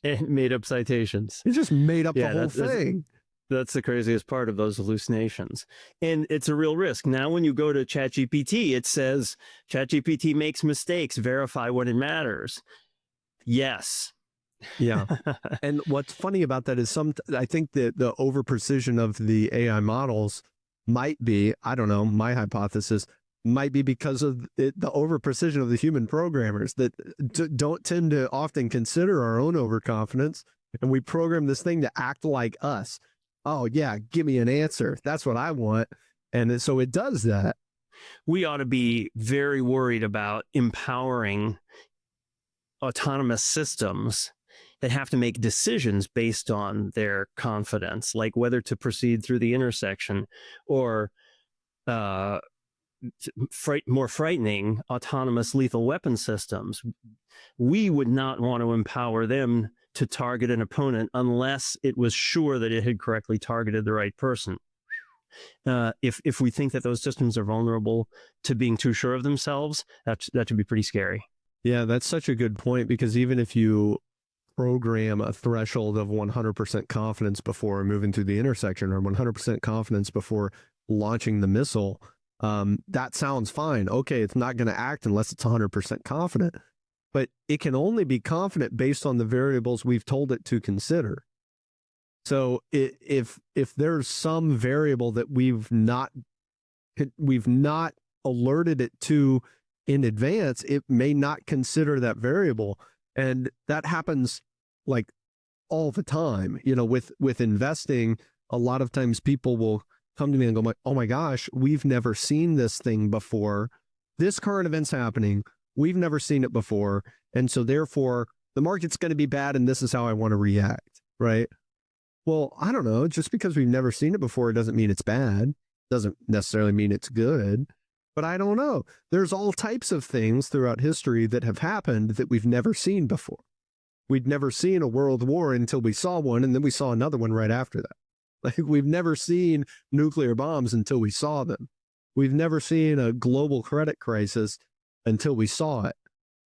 C: And made up citations.
B: It just made up the whole thing.
C: That's the craziest part of those hallucinations. And it's a real risk. Now, when you go to ChatGPT, it says ChatGPT makes mistakes, verify when it matters. Yes.
B: Yeah. And what's funny about that is I think that the over precision of the AI models might be, I don't know, my hypothesis might be because of the over precision of the human programmers that don't tend to often consider our own overconfidence. And we program this thing to act like us. Oh, yeah, give me an answer. That's what I want. And so it does that.
C: We ought to be very worried about empowering autonomous systems that have to make decisions based on their confidence, like whether to proceed through the intersection or more frightening, autonomous lethal weapon systems. We would not want to empower them to target an opponent unless it was sure that it had correctly targeted the right person. If we think that those systems are vulnerable to being too sure of themselves, that should be pretty scary.
B: Yeah, that's such a good point, because even if you program a threshold of 100% confidence before moving through the intersection, or 100% confidence before launching the missile, that sounds fine. Okay, it's not going to act unless it's 100% confident. But it can only be confident based on the variables we've told it to consider. So if there's some variable that we've not alerted it to in advance, it may not consider that variable. And that happens like all the time. You know, with investing, a lot of times people will come to me and go, oh my gosh, we've never seen this thing before. This current event's happening. We've never seen it before. And so therefore the market's going to be bad and this is how I want to react. Right. Well, I don't know. Just because we've never seen it before, it doesn't mean it's bad. Doesn't necessarily mean it's good. But I don't know. There's all types of things throughout history that have happened that we've never seen before. We'd never seen a world war until we saw one, and then we saw another one right after that. Like, we've never seen nuclear bombs until we saw them. We've never seen a global credit crisis until we saw it.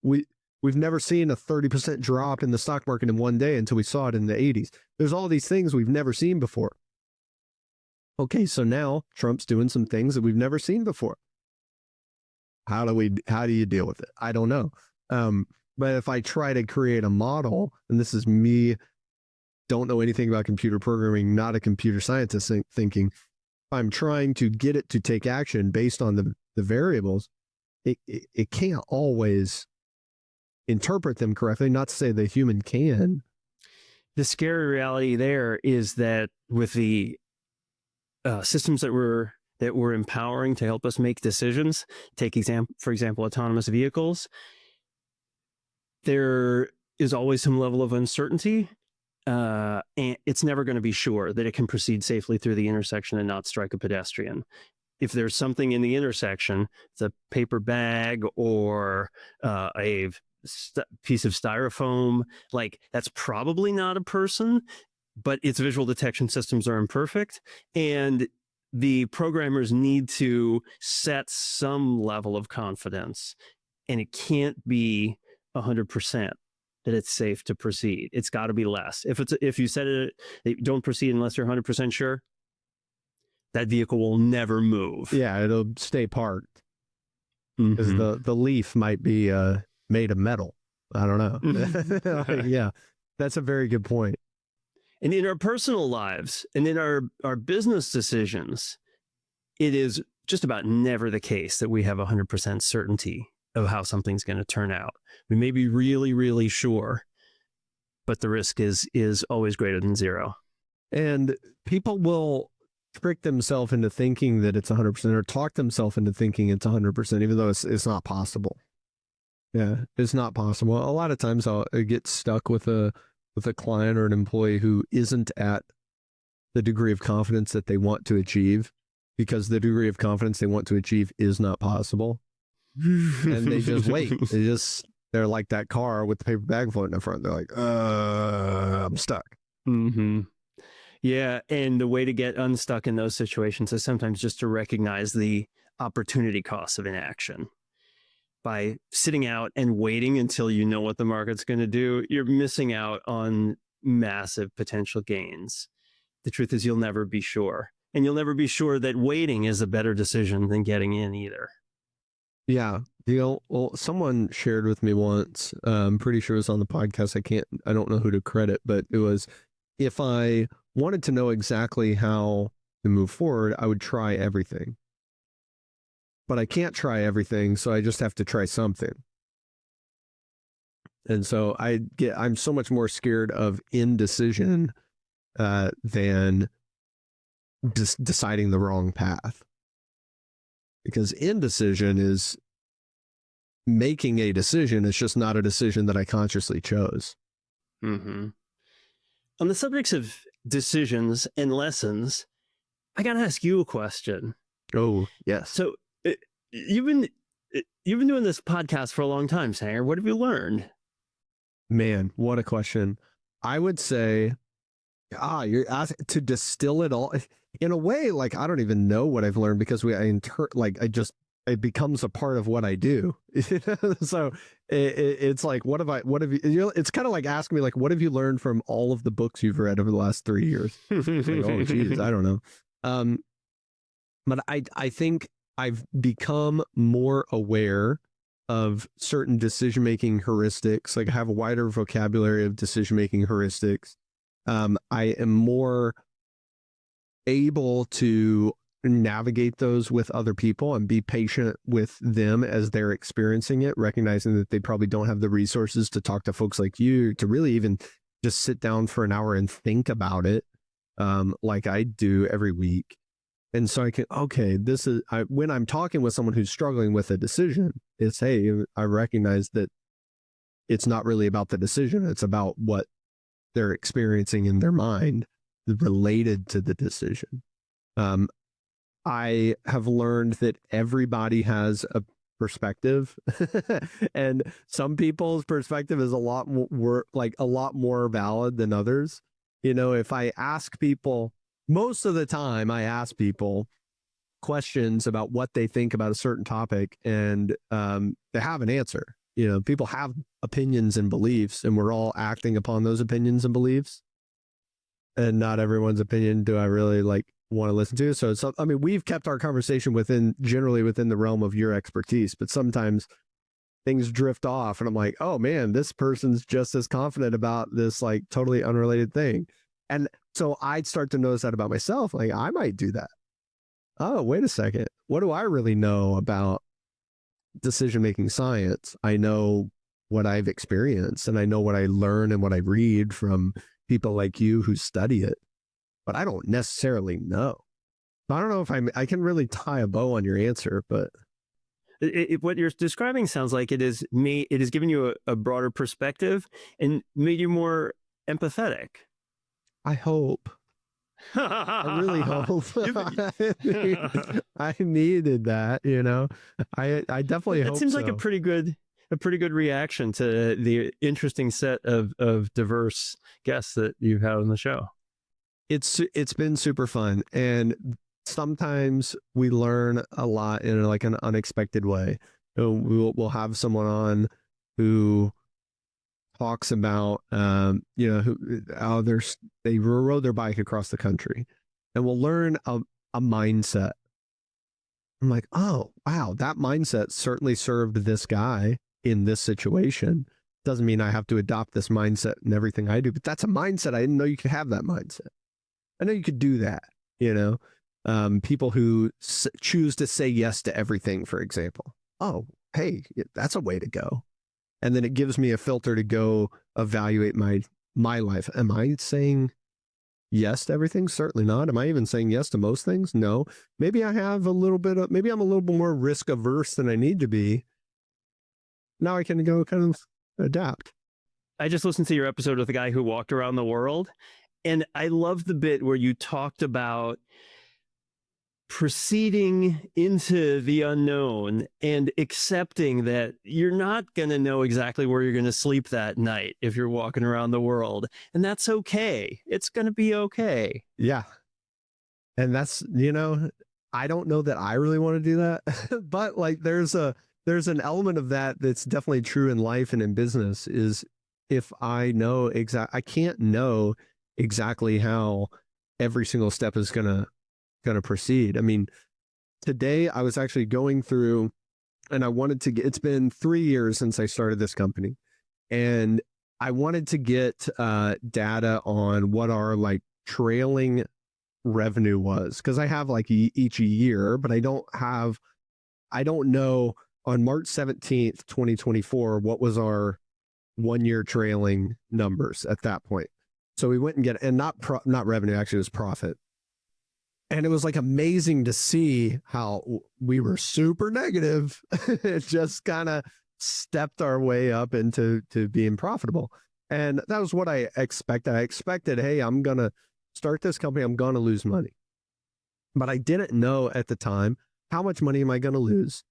B: We've never seen a 30% drop in the stock market in one day until we saw it in the 80s. There's all these things we've never seen before. Okay, so now Trump's doing some things that we've never seen before. How do you deal with it? I don't know. But if I try to create a model, and this is me, don't know anything about computer programming, not a computer scientist thinking, I'm trying to get it to take action based on the variables, it can't always interpret them correctly. Not to say the human can.
C: The scary reality there is that with the systems that we're empowering to help us make decisions, for example, autonomous vehicles, there is always some level of uncertainty. And it's never going to be sure that it can proceed safely through the intersection and not strike a pedestrian. If there's something in the intersection, it's a paper bag or a piece of styrofoam, like, that's probably not a person, but its visual detection systems are imperfect. And the programmers need to set some level of confidence, and it can't be 100% that it's safe to proceed. It's got to be less. If you said it, don't proceed unless you're 100% sure, that vehicle will never move.
B: Yeah, it'll stay parked. Because the leaf might be made of metal. I don't know. Yeah, that's a very good point.
C: And in our personal lives and in our business decisions, it is just about never the case that we have 100% certainty of how something's going to turn out. We may be really, really sure, but the risk is always greater than zero.
B: And people will trick themselves into thinking that it's 100% or talk themselves into thinking it's 100%, even though it's not possible. Yeah, it's not possible. A lot of times I'll get stuck with a client or an employee who isn't at the degree of confidence that they want to achieve, because the degree of confidence they want to achieve is not possible. and they just wait. They're like that car with the paper bag floating in front. They're like, I'm stuck.
C: Mm-hmm. Yeah. And the way to get unstuck in those situations is sometimes just to recognize the opportunity cost of inaction. By sitting out and waiting until you know what the market's going to do, you're missing out on massive potential gains. The truth is you'll never be sure. And you'll never be sure that waiting is a better decision than getting in either.
B: Yeah. Well, someone shared with me once, I'm pretty sure it was on the podcast. I don't know who to credit, but it was, if I wanted to know exactly how to move forward, I would try everything. But I can't try everything, so I just have to try something. And so I'm so much more scared of indecision than just deciding the wrong path. Because indecision is making a decision. It's just not a decision that I consciously chose.
C: Mm-hmm. On the subjects of decisions and lessons, I got to ask you a question.
B: Oh, yes.
C: So you've been doing this podcast for a long time, Sanger. What have you learned?
B: Man, what a question. I would say, you're asking to distill it all in a way. Like, I don't even know what I've learned because it becomes a part of what I do. So it's like, what have you, it's kind of like asking me, like, what have you learned from all of the books you've read over the last 3 years? Like, oh, geez, I don't know. But I think I've become more aware of certain decision-making heuristics. Like, I have a wider vocabulary of decision-making heuristics. I am more able to navigate those with other people and be patient with them as they're experiencing it, recognizing that they probably don't have the resources to talk to folks like you to really even just sit down for an hour and think about it, like I do every week. And so when I'm talking with someone who's struggling with a decision, it's, hey, I recognize that it's not really about the decision. It's about what they're experiencing in their mind related to the decision. I have learned that everybody has a perspective and some people's perspective is a lot more valid than others. You know, if I ask people, most of the time I ask people questions about what they think about a certain topic, and they have an answer. You know, people have opinions and beliefs, and we're all acting upon those opinions and beliefs. And not everyone's opinion do I really want to listen to. So I mean, we've kept our conversation generally within the realm of your expertise, but sometimes things drift off and I'm like, oh man, this person's just as confident about this totally unrelated thing. And so I'd start to notice that about myself. Like, I might do that. Oh, wait a second. What do I really know about decision-making science? I know what I've experienced, and I know what I learn and what I read from people like you who study it, but I don't necessarily know. I don't know if I can really tie a bow on your answer, but
C: what you're describing sounds like it has given you a broader perspective and made you more empathetic.
B: I hope. I really hope. I needed that, you know. I definitely hope. That
C: seems like a pretty good reaction to the interesting set of diverse guests that you've had on the show.
B: It's been super fun, and sometimes we learn a lot in an unexpected way. We'll have someone on who talks about how they rode their bike across the country, and we'll learn a mindset. I'm like, oh wow, that mindset certainly served this guy in this situation. Doesn't mean I have to adopt this mindset in everything I do, but that's a mindset. I didn't know you could have that mindset. I know you could do that. You know, people who choose to say yes to everything, for example. Oh, hey, that's a way to go. And then it gives me a filter to go evaluate my life. Am I saying yes to everything? Certainly not. Am I even saying yes to most things? No. Maybe I have maybe I'm a little bit more risk averse than I need to be. Now I can go kind of adapt.
C: I just listened to your episode with the guy who walked around the world, and I love the bit where you talked about proceeding into the unknown and accepting that you're not going to know exactly where you're going to sleep that night if you're walking around the world. And that's okay. It's going to be okay.
B: Yeah. And that's, I don't know that I really want to do that, but like there's an element of that that's definitely true in life and in business is if I know I can't know exactly how every single step is going to proceed. I mean, today I was actually going through and I wanted to get, it's been 3 years since I started this company, and I wanted to get data on what our like trailing revenue was, because I have like each year, but I don't know on March 17th, 2024, what was our 1 year trailing numbers at that point. So we went and get, and not revenue, actually it was profit. And it was like amazing to see how we were super negative. It just kind of stepped our way up into being profitable. And that was what I expected. I expected, hey, I'm going to start this company. I'm going to lose money. But I didn't know at the time, how much money am I going to lose?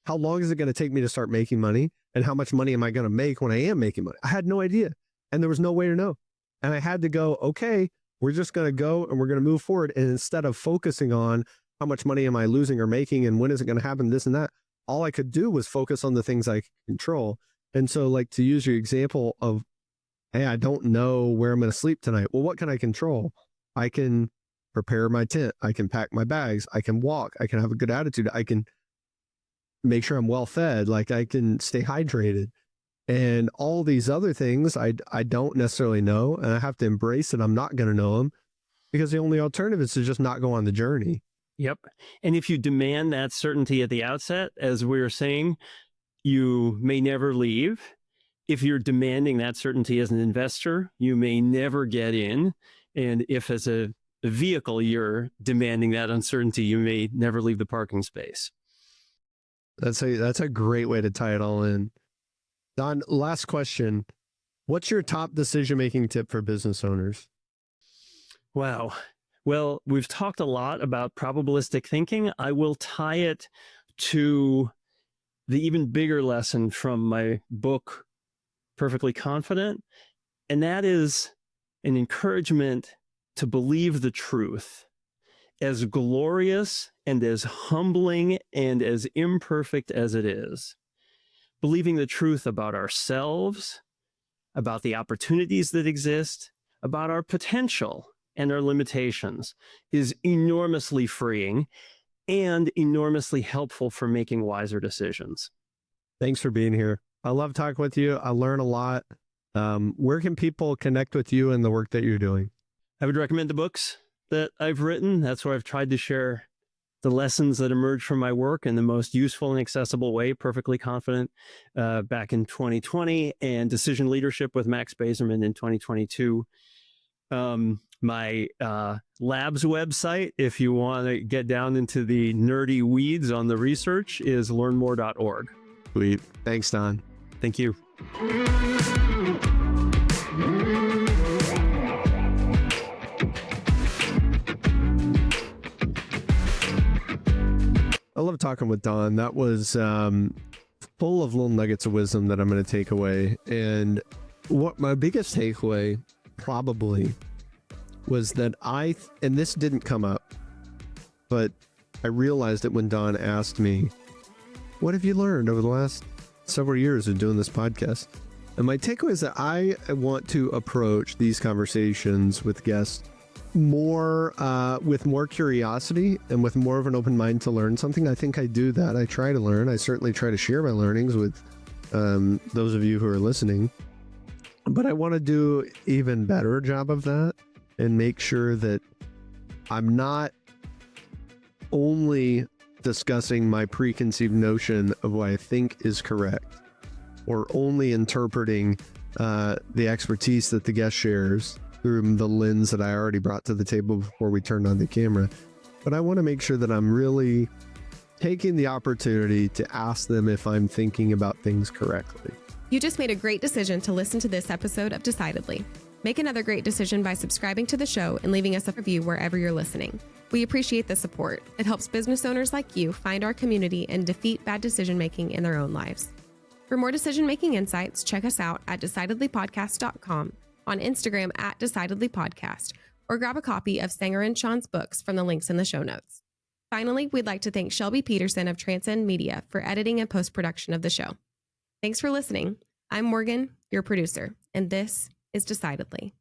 B: How long is it going to take me to start making money? And how much money am I going to make when I am making money? I had no idea. And there was no way to know. And I had to go, okay, we're just going to go and we're going to move forward. And instead of focusing on how much money am I losing or making and when is it going to happen, this and that, all I could do was focus on the things I could control. And so like to use your example of, hey, I don't know where I'm going to sleep tonight. Well, what can I control? I can prepare my tent. I can pack my bags. I can walk. I can have a good attitude. I can make sure I'm well fed. Like I can stay hydrated. And all these other things I don't necessarily know, and I have to embrace that I'm not going to know them, because the only alternative is to just not go on the journey.
C: Yep. And if you demand that certainty at the outset, as we were saying, you may never leave. If you're demanding that certainty as an investor, you may never get in. And if as a vehicle you're demanding that uncertainty, you may never leave the parking space.
B: That's a great way to tie it all in. Don, last question. What's your top decision-making tip for business owners?
C: Wow. Well, we've talked a lot about probabilistic thinking. I will tie it to the even bigger lesson from my book, Perfectly Confident. And that is an encouragement to believe the truth, as glorious and as humbling and as imperfect as it is. Believing the truth about ourselves, about the opportunities that exist, about our potential and our limitations is enormously freeing and enormously helpful for making wiser decisions.
B: Thanks for being here. I love talking with you. I learn a lot. Where can people connect with you and the work that you're doing?
C: I would recommend the books that I've written. That's where I've tried to share the lessons that emerge from my work in the most useful and accessible way. Perfectly Confident back in 2020, and Decision Leadership with Max Bazerman in 2022. My lab's website, if you want to get down into the nerdy weeds on the research, is learnmore.org.
B: Sweet. Thanks, Don.
C: Thank you.
B: I love talking with Don. That was full of little nuggets of wisdom that I'm going to take away. And what my biggest takeaway probably was that and this didn't come up, but I realized it when Don asked me, what have you learned over the last several years of doing this podcast? And my takeaway is that I want to approach these conversations with guests more with more curiosity and with more of an open mind to learn something. I think I do that. I try to learn. I certainly try to share my learnings with those of you who are listening. But I want to do even better job of that and make sure that I'm not only discussing my preconceived notion of what I think is correct, or only interpreting the expertise that the guest shares through the lens that I already brought to the table before we turned on the camera. But I want to make sure that I'm really taking the opportunity to ask them if I'm thinking about things correctly.
A: You just made a great decision to listen to this episode of Decidedly. Make another great decision by subscribing to the show and leaving us a review wherever you're listening. We appreciate the support. It helps business owners like you find our community and defeat bad decision-making in their own lives. For more decision-making insights, check us out at decidedlypodcast.com, on Instagram at decidedlypodcast, or grab a copy of Sanger and Sean's books from the links in the show notes. Finally, we'd like to thank Shelby Peterson of Transcend Media for editing and post-production of the show. Thanks for listening. I'm Morgan, your producer, and this is Decidedly.